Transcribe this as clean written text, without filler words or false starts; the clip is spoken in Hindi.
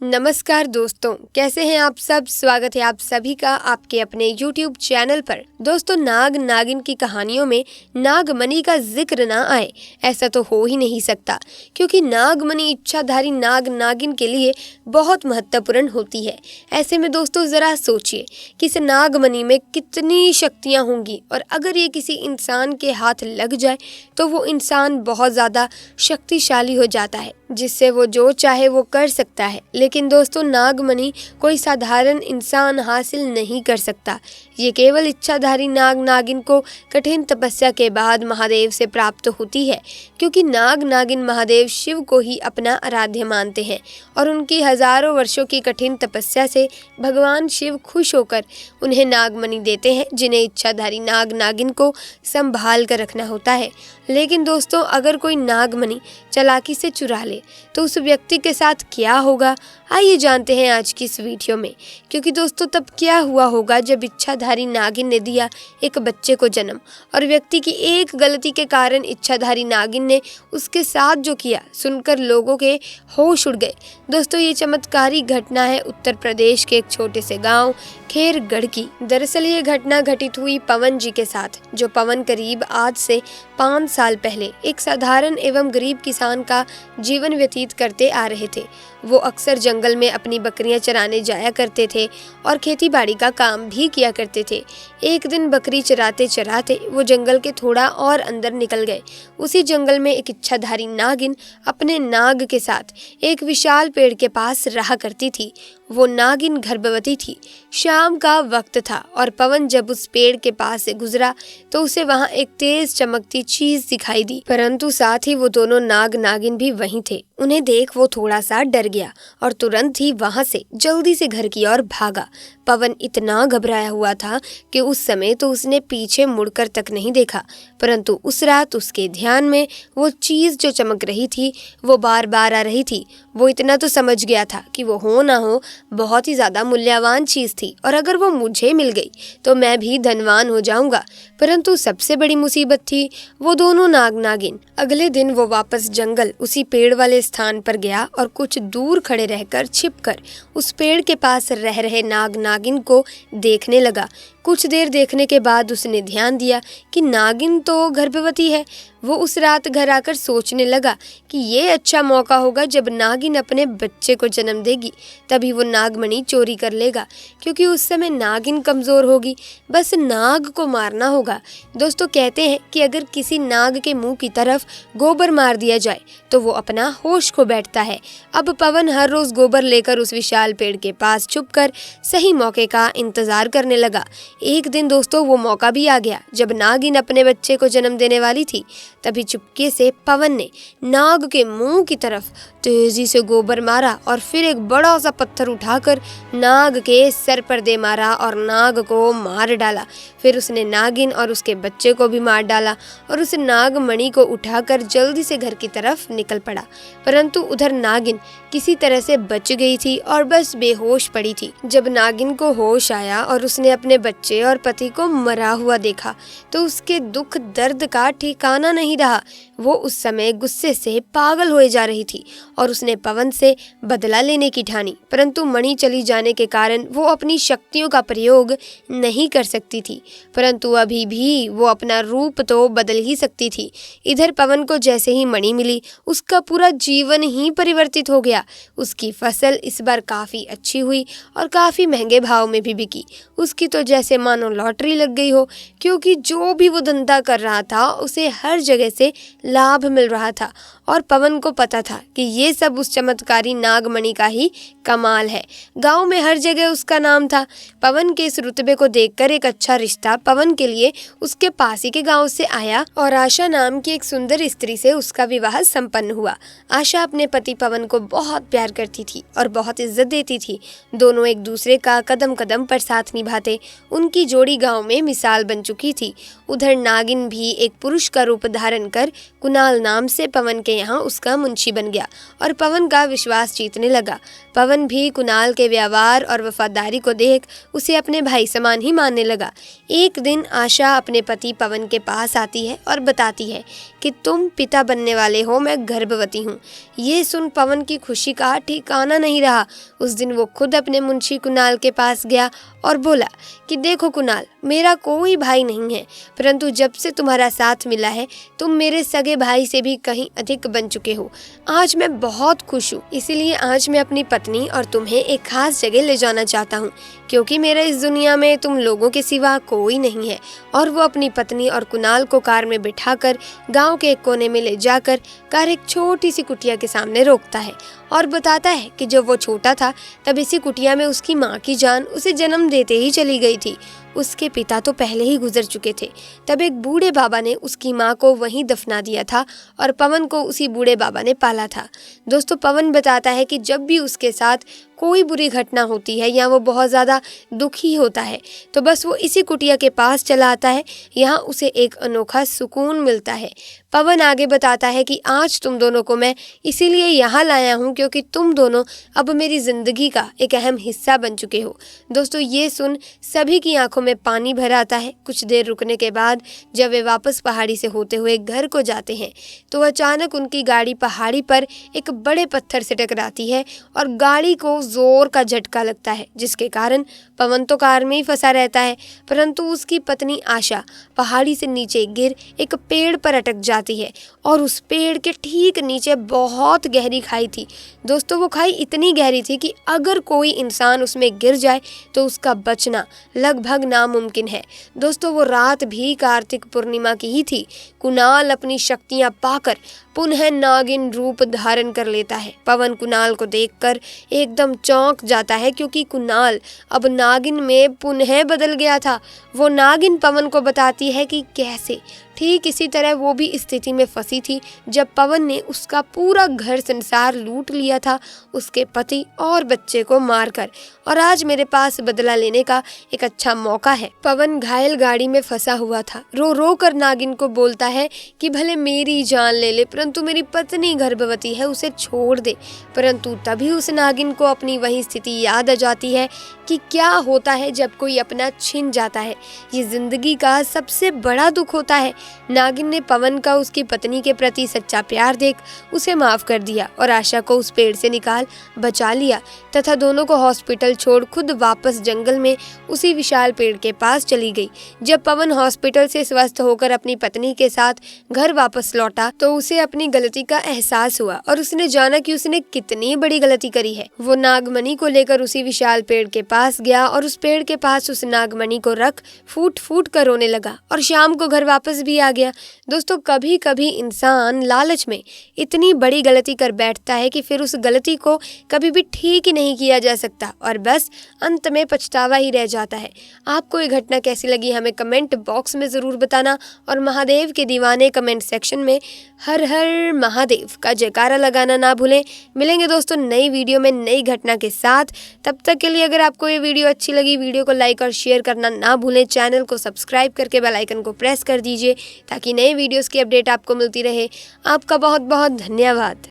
नमस्कार दोस्तों, कैसे हैं आप सब। स्वागत है आप सभी का आपके अपने YouTube चैनल पर। दोस्तों, नाग नागिन की कहानियों में नागमणि का जिक्र ना आए ऐसा तो हो ही नहीं सकता, क्योंकि नागमणि इच्छाधारी नाग नागिन के लिए बहुत महत्वपूर्ण होती है। ऐसे में दोस्तों जरा सोचिए कि इस नागमणि में कितनी शक्तियां होंगी, और अगर ये किसी इंसान के हाथ लग जाए तो वो इंसान बहुत ज़्यादा शक्तिशाली हो जाता है, जिससे वो जो चाहे वो कर सकता है। लेकिन दोस्तों, नागमणि कोई साधारण इंसान हासिल नहीं कर सकता। ये केवल इच्छाधारी नाग नागिन को कठिन तपस्या के बाद महादेव से प्राप्त होती है, क्योंकि नाग नागिन महादेव शिव को ही अपना आराध्य मानते हैं, और उनकी हजारों वर्षों की कठिन तपस्या से भगवान शिव खुश होकर उन्हें नागमणि देते हैं, जिन्हें इच्छाधारी नाग नागिन को संभाल कर रखना होता है। लेकिन दोस्तों, अगर कोई नागमणि चालाकी से चुरा ले तो उस व्यक्ति के साथ क्या होगा, आइए जानते हैं आज की इस वीडियो में। क्योंकि दोस्तों, तब क्या हुआ होगा जब इच्छाधारी नागिन ने दिया एक बच्चे को जन्म, और व्यक्ति की एक गलती के कारण इच्छाधारी नागिन ने उसके साथ जो किया सुनकर लोगों के होश उड़ गए। दोस्तों, ये चमत्कारी घटना है उत्तर प्रदेश के एक छोटे से गांव खेरगढ़ की। दरअसल ये घटना घटित हुई पवन जी के साथ, जो पवन करीब आज से 5 साल पहले एक साधारण एवं गरीब किसान का जीवन व्यतीत करते आ रहे थे। वो अक्सर जंगल में अपनी बकरियां चराने जाया करते थे और खेती बाड़ी का काम भी किया करते थे। एक दिन बकरी चराते चराते वो जंगल के थोड़ा और अंदर निकल गए। उसी जंगल में एक इच्छाधारी नागिन अपने नाग के साथ एक विशाल पेड़ के पास रहा करती थी। वो नागिन गर्भवती थी। शाम का वक्त था और पवन जब उस पेड़ के पास से गुजरा तो उसे वहां एक तेज चमकती चीज दिखाई दी, परंतु साथ ही वो दोनों नाग नागिन भी वहीं थे। उन्हें देख वो थोड़ा सा डर गया और तुरंत ही वहां से जल्दी से घर की ओर भागा। पवन इतना घबराया हुआ था कि उस समय तो उसने पीछे मुड़कर तक नहीं देखा, परंतु उस रात उसके ध्यान में वो चीज जो चमक रही थी वो बार बार आ रही थी। वो इतना तो समझ गया था कि वो हो ना हो बहुत ही ज्यादा मूल्यवान चीज थी, और अगर वो मुझे मिल गई तो मैं भी धनवान हो जाऊंगा। परंतु सबसे बड़ी मुसीबत थी वो दोनों नाग नागिन। अगले दिन वो वापस जंगल उसी पेड़ वाले स्थान पर गया और कुछ दूर खड़े रहकर छिपकर उस पेड़ के पास रह रहे नाग नागिन को देखने लगा। कुछ देर देखने के बाद उसने ध्यान दिया कि नागिन तो गर्भवती है। वो उस रात घर आकर सोचने लगा कि ये अच्छा मौका होगा जब नागिन अपने बच्चे को जन्म देगी, तभी वो नागमणि चोरी कर लेगा, क्योंकि उस समय नागिन कमज़ोर होगी। बस नाग को मारना होगा। दोस्तों, कहते हैं कि अगर किसी नाग के मुंह की तरफ गोबर मार दिया जाए तो वो अपना होश खो बैठता है। अब पवन हर रोज़ गोबर लेकर उस विशाल पेड़ के पास छुपकर सही मौके का इंतज़ार करने लगा। एक दिन दोस्तों, वो मौका भी आ गया जब नागिन अपने बच्चे को जन्म देने वाली थी। तभी चुपके से पवन ने नाग के मुंह की तरफ तेजी से गोबर मारा और फिर एक बड़ा सा पत्थर उठाकर नाग के सर पर दे मारा और नाग को मार डाला। फिर उसने नागिन और उसके बच्चे को भी मार डाला और उस नागमणि को उठाकर जल्दी से घर की तरफ निकल पड़ा। परंतु उधर नागिन किसी तरह से बच गई थी और बस बेहोश पड़ी थी। जब नागिन को होश आया और उसने अपने बच्चे और पति को मरा हुआ देखा तो उसके दुख दर्द का ठिकाना नहीं रहा। वो उस समय गुस्से से पागल होए जा रही थी और उसने पवन से बदला लेने की ठानी, परंतु मणि चली जाने के कारण वो अपनी शक्तियों का प्रयोग नहीं कर सकती थी। परंतु अभी भी वो अपना रूप तो बदल ही सकती थी। इधर पवन को जैसे ही मणि मिली उसका पूरा जीवन ही परिवर्तित हो गया। उसकी फसल इस बार काफ़ी अच्छी हुई और काफ़ी महंगे भाव में भी बिकी। उसकी तो जैसे मानो लॉटरी लग गई हो, क्योंकि जो भी वो धंधा कर रहा था उसे हर जगह से लाभ मिल रहा था, और पवन को पता था कि ये सब उस चमत्कारी नागमणि का ही कमाल है। गांव में हर जगह उसका नाम था। पवन के इस रुतबे को देखकर एक अच्छा रिश्ता पवन के लिए उसके पास ही के गांव से आया और आशा नाम की एक सुंदर स्त्री से उसका विवाह संपन्न हुआ। आशा अपने पति पवन को बहुत प्यार करती थी और बहुत इज्जत देती थी। दोनों एक दूसरे का कदम कदम पर साथ निभाते। उनकी जोड़ी गांव में मिसाल बन चुकी थी। उधर नागिन भी एक पुरुष का रूप धारण कर कुणाल नाम से पवन के यहाँ उसका मुंशी बन गया और पवन का विश्वास जीतने लगा। पवन भी कुणाल के व्यवहार और वफादारी को देख उसे अपने भाई समान ही मानने लगा। एक दिन आशा अपने पति पवन के पास आती है और बताती है कि तुम पिता बनने वाले हो, मैं गर्भवती हूँ। ये सुन पवन की खुशी का ठिकाना नहीं रहा। उस दिन वो खुद अपने मुंशी कुणाल के पास गया और बोला कि देखो कुणाल, मेरा कोई भाई नहीं है, परंतु जब से तुम्हारा साथ मिला है तुम मेरे सगे भाई से भी कहीं अधिक बन चुके हो। आज मैं बहुत खुश हूँ, इसीलिए आज मैं अपनी पत्नी और तुम्हें एक खास जगह ले जाना चाहता हूँ, क्योंकि मेरा इस दुनिया में तुम लोगों के सिवा कोई नहीं है। और वो अपनी पत्नी और कुणाल को कार में बिठाकर गांव के एक कोने में ले जाकर कार एक छोटी सी कुटिया के सामने रोकता है और बताता है कि जब वो छोटा था तब इसी कुटिया में उसकी माँ की जान उसे जन्म देते ही चली गई थी। उसके पिता तो पहले ही गुजर चुके थे। तब एक बूढ़े बाबा ने उसकी माँ को वहीं दफना दिया था और पवन को उसी बूढ़े बाबा ने पाला था। दोस्तों, पवन बताता है कि जब भी उसके साथ कोई बुरी घटना होती है या वो बहुत ज़्यादा दुखी होता है तो बस वो इसी कुटिया के पास चला आता है। यहाँ उसे एक अनोखा सुकून मिलता है। पवन आगे बताता है कि आज तुम दोनों को मैं इसीलिए यहाँ लाया हूँ क्योंकि तुम दोनों अब मेरी ज़िंदगी का एक अहम हिस्सा बन चुके हो। दोस्तों, ये सुन सभी की आंखों में पानी भर आता है। कुछ देर रुकने के बाद जब वे वापस पहाड़ी से होते हुए घर को जाते हैं तो अचानक उनकी गाड़ी पहाड़ी पर एक बड़े पत्थर से टकराती है और गाड़ी को जोर का झटका लगता है, जिसके कारण पवन तो कार में ही फंसा रहता है, परंतु उसकी पत्नी आशा पहाड़ी से नीचे गिर एक पेड़ पर अटक जाती है और उस पेड़ के ठीक नीचे बहुत गहरी खाई थी। दोस्तों, वो खाई इतनी गहरी थी कि अगर कोई इंसान उसमें गिर जाए तो उसका बचना लगभग नामुमकिन है। दोस्तों, वो रात भी कार्तिक पूर्णिमा की ही थी। कुणाल अपनी शक्तियां पाकर पुनः नागिन रूप धारण कर लेता है। पवन कुणाल को देखकर एकदम चौंक जाता है क्योंकि कुणाल अब नागिन में पुनः बदल गया था। वो नागिन पवन को बताती है कि कैसे ठीक इसी तरह वो भी स्थिति में फंसी थी जब पवन ने उसका पूरा घर संसार लूट लिया था, उसके पति और बच्चे को मारकर, और आज मेरे पास बदला लेने का एक अच्छा मौका है। पवन घायल गाड़ी में फंसा हुआ था। रो रो कर नागिन को बोलता है कि भले मेरी जान ले ले परंतु मेरी पत्नी गर्भवती है, उसे छोड़ दे। परंतु तभी उस नागिन को अपनी वही स्थिति याद आ जाती है कि क्या होता है जब कोई अपना छिन जाता है। ये जिंदगी का सबसे बड़ा दुख होता है। नागिन ने पवन का उसकी पत्नी के प्रति सच्चा प्यार देख उसे माफ कर दिया और आशा को उस पेड़ से निकाल बचा लिया तथा दोनों को हॉस्पिटल छोड़ खुद वापस जंगल में उसी विशाल पेड़ के पास चली गई। जब पवन हॉस्पिटल से स्वस्थ होकर अपनी पत्नी के साथ घर वापस लौटा तो उसे अपनी गलती का एहसास हुआ और उसने जाना कि उसने कितनी बड़ी गलती करी है। वो नागमणि को लेकर उसी विशाल पेड़ के पास गया और उस पेड़ के पास उस नागमणि को रख फूट फूट कर रोने लगा और शाम को घर वापस भी आ गया। दोस्तों, कभी कभी इंसान लालच में इतनी बड़ी गलती कर बैठता है कि फिर उस गलती को कभी भी ठीक ही नहीं किया जा सकता और बस अंत में पछतावा ही रह जाता है। आपको ये घटना कैसी लगी हमें कमेंट बॉक्स में ज़रूर बताना और महादेव के दीवाने कमेंट सेक्शन में हर हर महादेव का जयकारा लगाना ना भूलें। मिलेंगे दोस्तों नई वीडियो में नई घटना के साथ। तब तक के लिए अगर आपको ये वीडियो अच्छी लगी वीडियो को लाइक और शेयर करना ना भूलें। चैनल को सब्सक्राइब करके बेल आइकन को प्रेस कर दीजिए ताकि नए वीडियोस की अपडेट आपको मिलती रहे। आपका बहुत बहुत धन्यवाद।